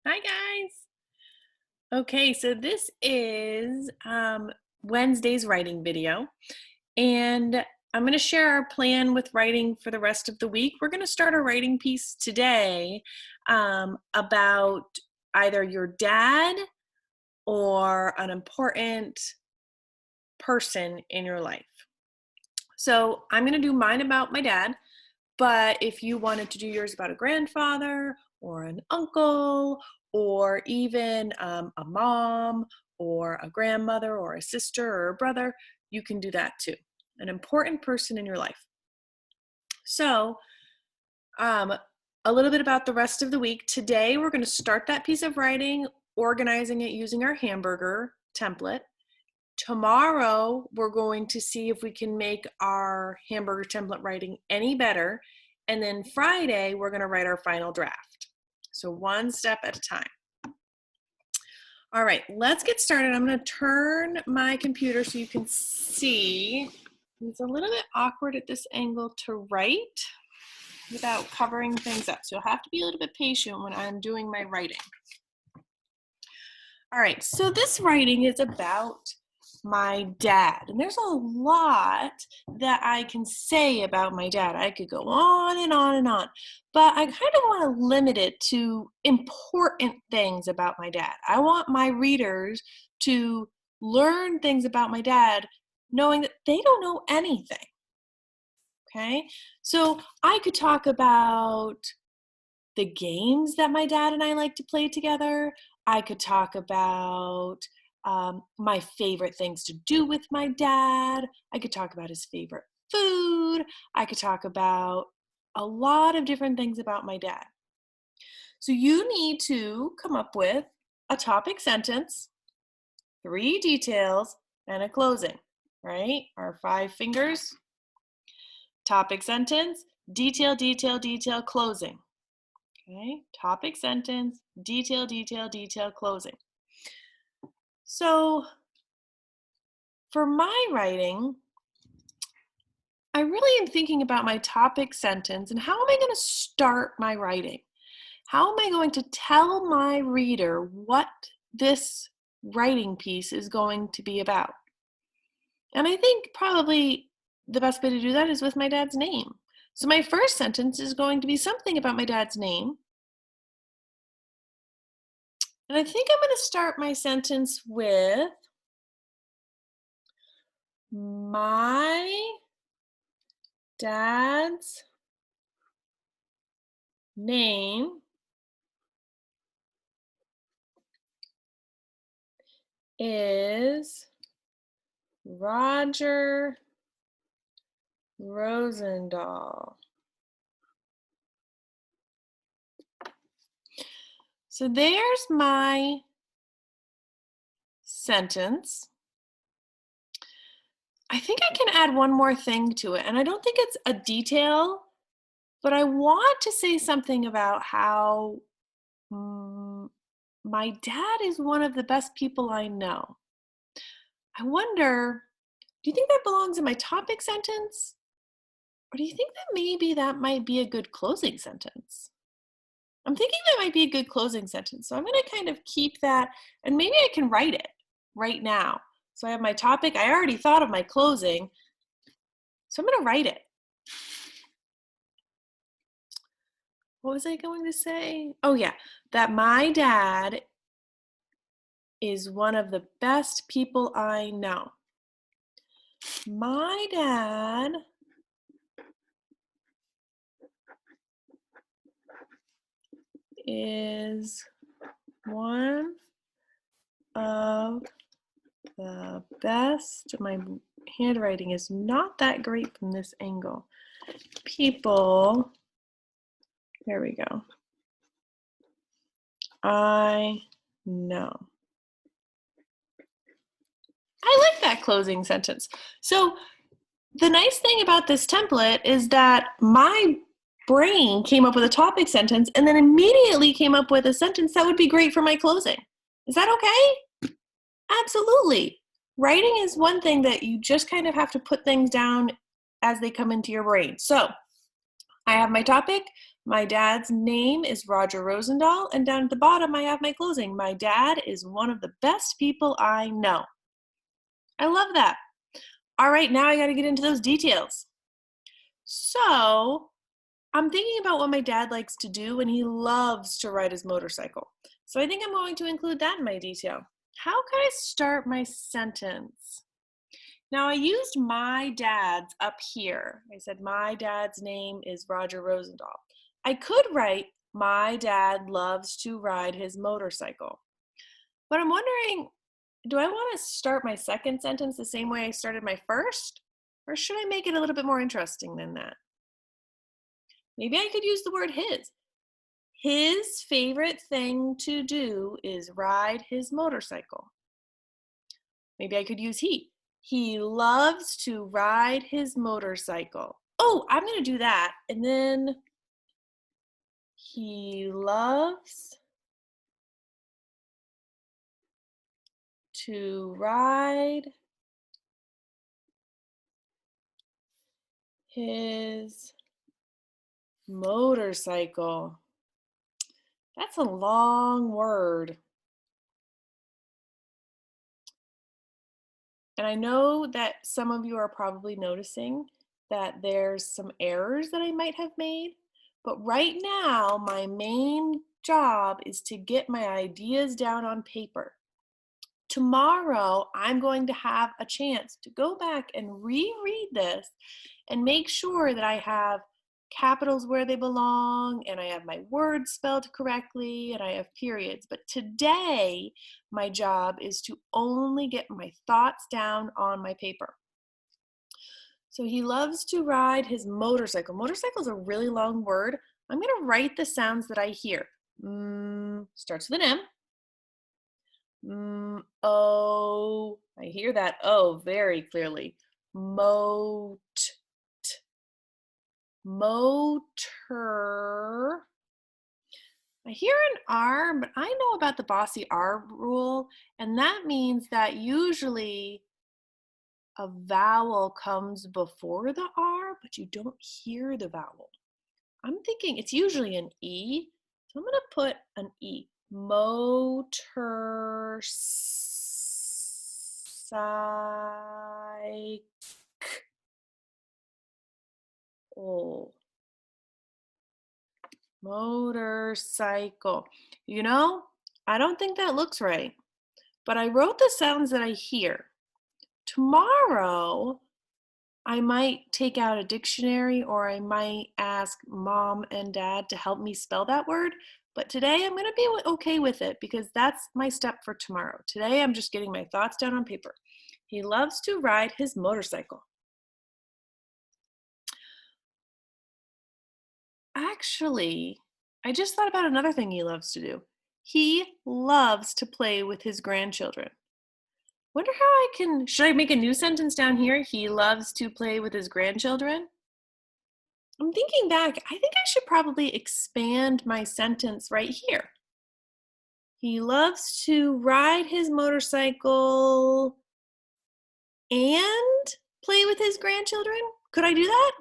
Hi, guys. Okay, so this is Wednesday's writing video, and I'm going to share our plan with writing for the rest of the week. We're going to start a writing piece today about either your dad or an important person in your life. So I'm going to do mine about my dad, but if you wanted to do yours about a grandfather or an uncle or even a mom or a grandmother or a sister or a brother, you can do that too. An important person in your life. So a little bit about the rest of the week. Today we're going to start that piece of writing, organizing it using our hamburger template. Tomorrow, we're going to see if we can make our hamburger template writing any better. And then Friday, we're going to write our final draft. So one step at a time. All right, let's get started. I'm going to turn my computer so you can see. It's a little bit awkward at this angle to write without covering things up. So you'll have to be a little bit patient when I'm doing my writing. All right, so this writing is about my dad, and there's a lot that I can say about my dad. I could go on and on and on, but I kind of want to limit it to important things about my dad. I want my readers to learn things about my dad knowing that they don't know anything. Okay, so I could talk about the games that my dad and I like to play together. I could talk about my favorite things to do with my dad. I could talk about his favorite food. I could talk about a lot of different things about my dad. So you need to come up with a topic sentence, 3 details, and a closing, right? Our 5 fingers. Topic sentence, detail, detail, detail, closing. Okay, topic sentence, detail, detail, detail, closing. So for my writing, I really am thinking about my topic sentence and how am I going to start my writing? How am I going to tell my reader what this writing piece is going to be about? And I think probably the best way to do that is with my dad's name. So my first sentence is going to be something about my dad's name. And I think I'm going to start my sentence with my dad's name is Roger Rosendahl. So there's my sentence. I think I can add one more thing to it, and I don't think it's a detail, but I want to say something about how my dad is one of the best people I know. I wonder, do you think that belongs in my topic sentence? Or do you think that maybe that might be a good closing sentence? I'm thinking that might be a good closing sentence. So I'm going to kind of keep that, and maybe I can write it right now. So I have my topic. I already thought of my closing. So I'm going to write it. What was I going to say? Oh, yeah, that my dad is one of the best people I know. My dad is one of the best. My handwriting is not that great from this angle. People, there we go. I know. I like that closing sentence. So the nice thing about this template is that my brain came up with a topic sentence and then immediately came up with a sentence that would be great for my closing. Is that okay? Absolutely. Writing is one thing that you just kind of have to put things down as they come into your brain. So I have my topic, My dad's name is Roger Rosendahl, and down at the bottom I have my closing. My dad is one of the best people I know. I love that. All right, now I got to get into those details. So I'm thinking about what my dad likes to do, and he loves to ride his motorcycle. So I think I'm going to include that in my detail. How can I start my sentence? Now I used my dad's up here. I said my dad's name is Roger Rosendahl. I could write my dad loves to ride his motorcycle. But I'm wondering, do I want to start my second sentence the same way I started my first? Or should I make it a little bit more interesting than that? Maybe I could use the word his. His favorite thing to do is ride his motorcycle. Maybe I could use he. He loves to ride his motorcycle. Oh, I'm going to do that. And then he loves to ride his motorcycle. That's a long word. And I know that some of you are probably noticing that there's some errors that I might have made. But right now, my main job is to get my ideas down on paper. Tomorrow, I'm going to have a chance to go back and reread this and make sure that I have capitals where they belong, and I have my words spelled correctly, and I have periods. But today, my job is to only get my thoughts down on my paper. So he loves to ride his motorcycle. Motorcycle is a really long word. I'm going to write the sounds that I hear. Starts with an M. O. I hear that O very clearly. Motor. I hear an R, but I know about the bossy R rule, and that means that usually a vowel comes before the R, but you don't hear the vowel. I'm thinking it's usually an E, so I'm going to put an E. Motor motorcycle. You know, I don't think that looks right, but I wrote the sounds that I hear. Tomorrow, I might take out a dictionary, or I might ask mom and dad to help me spell that word. But today I'm going to be okay with it because that's my step for tomorrow. Today I'm just getting my thoughts down on paper. He loves to ride his motorcycle. Actually, I just thought about another thing he loves to do. He loves to play with his grandchildren. Wonder how should I make a new sentence down here? He loves to play with his grandchildren. I'm thinking back, I think I should probably expand my sentence right here. He loves to ride his motorcycle and play with his grandchildren. Could I do that?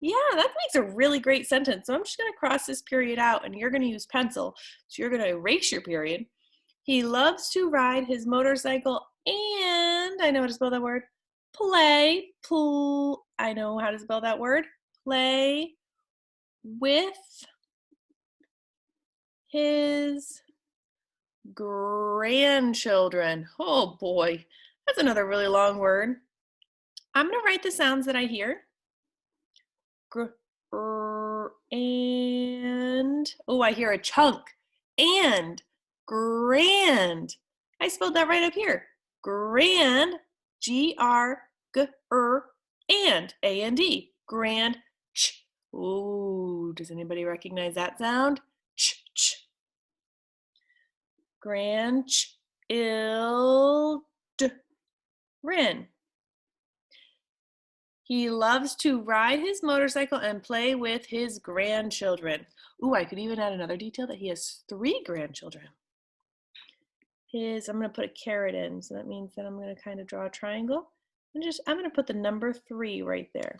Yeah, that makes a really great sentence. So I'm just going to cross this period out, and you're going to use pencil. So you're going to erase your period. He loves to ride his motorcycle and, I know how to spell that word, I know how to spell that word, play with his grandchildren. Oh boy, that's another really long word. I'm going to write the sounds that I hear. And, oh, I hear a chunk. And, grand. I spelled that right up here. Grand, and, A-N-D, grand, ch. Ooh, does anybody recognize that sound? Ch, ch. Grandchildren. He loves to ride his motorcycle and play with his grandchildren. Ooh, I could even add another detail that he has 3 grandchildren. I'm going to put a caret in, so that means that I'm going to kind of draw a triangle. I'm going to put the number 3 right there.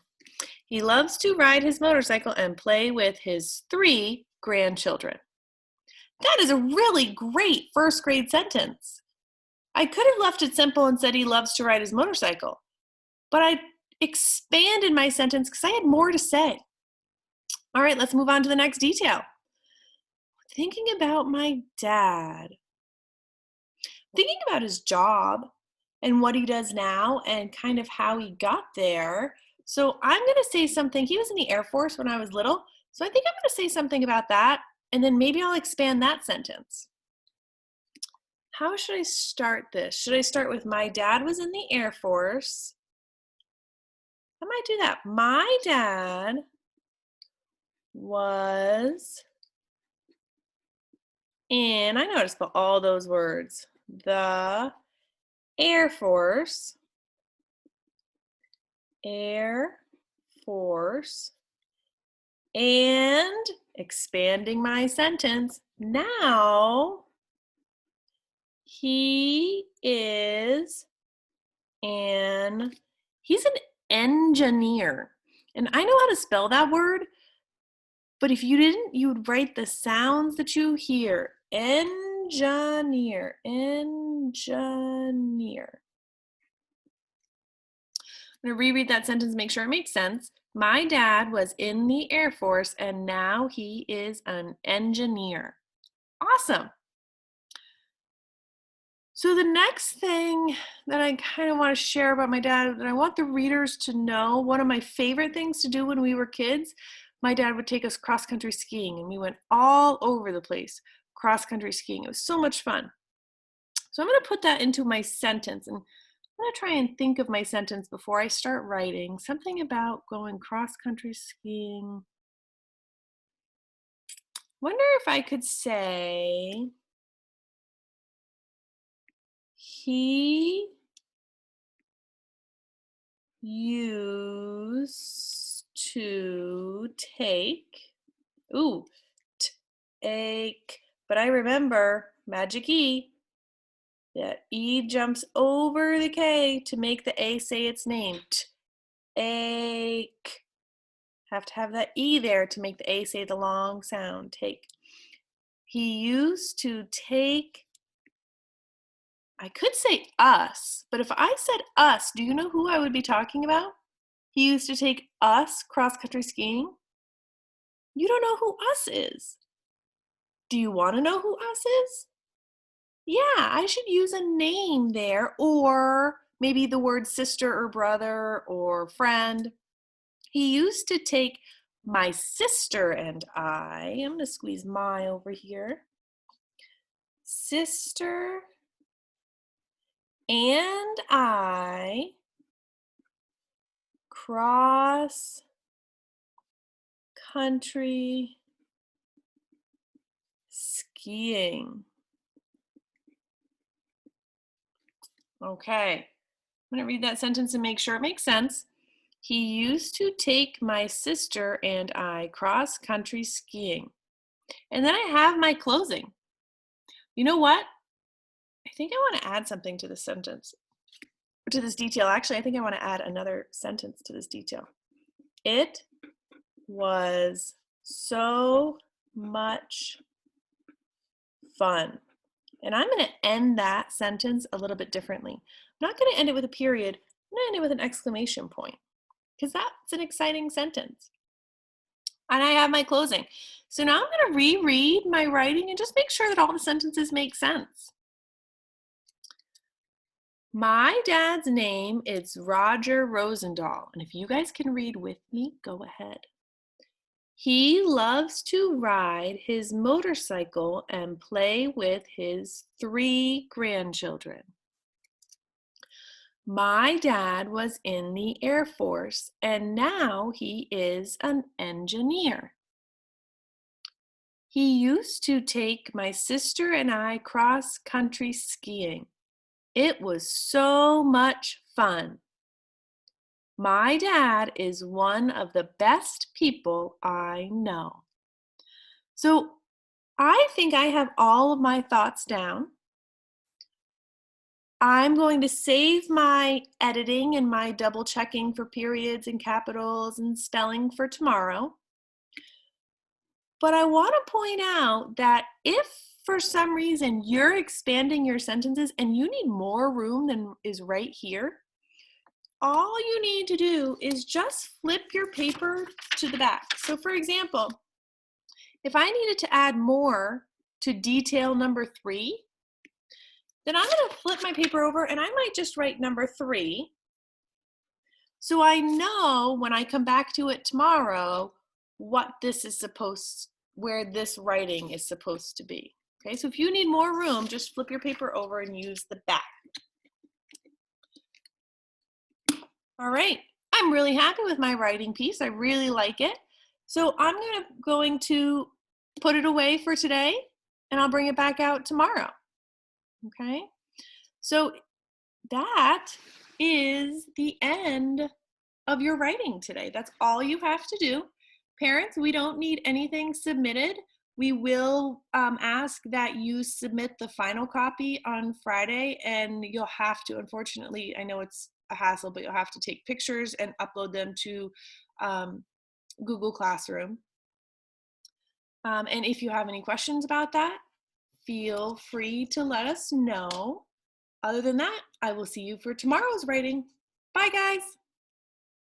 He loves to ride his motorcycle and play with his 3 grandchildren. That is a really great first grade sentence. I could have left it simple and said he loves to ride his motorcycle, but I expanded my sentence because I had more to say. All right, let's move on to the next detail. Thinking about my dad. Thinking about his job and what he does now and kind of how he got there. So I'm going to say something. He was in the Air Force when I was little, so I think I'm going to say something about that, and then maybe I'll expand that sentence. How should I start this? Should I start with my dad was in the Air Force? I might do that. My dad was in, I know how to spell all those words, the Air Force, Air Force, and expanding my sentence, now he's an engineer. And I know how to spell that word, but if you didn't, you would write the sounds that you hear. Engineer, engineer. I'm going to reread that sentence and make sure it makes sense. My dad was in the Air Force and now he is an engineer. Awesome. So the next thing that I kind of want to share about my dad, that I want the readers to know, one of my favorite things to do when we were kids, my dad would take us cross-country skiing, and we went all over the place cross-country skiing. It was so much fun. So I'm going to put that into my sentence, and I'm going to try and think of my sentence before I start writing. Something about going cross-country skiing. Wonder if I could say, he used to take, take, but I remember magic E. That E jumps over the K to make the A say its name. Take. Have to have that E there to make the A say the long sound. Take. He used to take, I could say us, but if I said us, do you know who I would be talking about? He used to take us cross-country skiing. You don't know who us is. Do you want to know who us is? Yeah, I should use a name there, or maybe the word sister or brother or friend. He used to take my sister and I'm going to squeeze my over here. Sister and I cross country skiing. Okay, I'm going to read that sentence and make sure it makes sense. He used to take my sister and I cross country skiing. And then I have my closing. You know what? I think I want to add something to this sentence, to this detail. Actually, I think I want to add another sentence to this detail. It was so much fun. And I'm going to end that sentence a little bit differently. I'm not going to end it with a period. I'm going to end it with an exclamation point, because that's an exciting sentence. And I have my closing. So now I'm going to reread my writing and just make sure that all the sentences make sense. My dad's name is Roger Rosendahl. And if you guys can read with me, go ahead. He loves to ride his motorcycle and play with his 3 grandchildren. My dad was in the Air Force and now he is an engineer. He used to take my sister and I cross-country skiing. It was so much fun. My dad is one of the best people I know. So I think I have all of my thoughts down. I'm going to save my editing and my double checking for periods and capitals and spelling for tomorrow. But I want to point out that if for some reason you're expanding your sentences and you need more room than is right here, all you need to do is just flip your paper to the back. So for example, if I needed to add more to detail number 3, then I'm going to flip my paper over and I might just write number 3. So I know when I come back to it tomorrow what this is where this writing is supposed to be. Okay, so if you need more room, just flip your paper over and use the back. All right, I'm really happy with my writing piece. I really like it. So I'm going to put it away for today and I'll bring it back out tomorrow. Okay, so that is the end of your writing today. That's all you have to do. Parents, we don't need anything submitted. We will ask that you submit the final copy on Friday, and you'll have to, unfortunately, I know it's a hassle, but you'll have to take pictures and upload them to Google Classroom. And if you have any questions about that, feel free to let us know. Other than that, I will see you for tomorrow's writing. Bye, guys.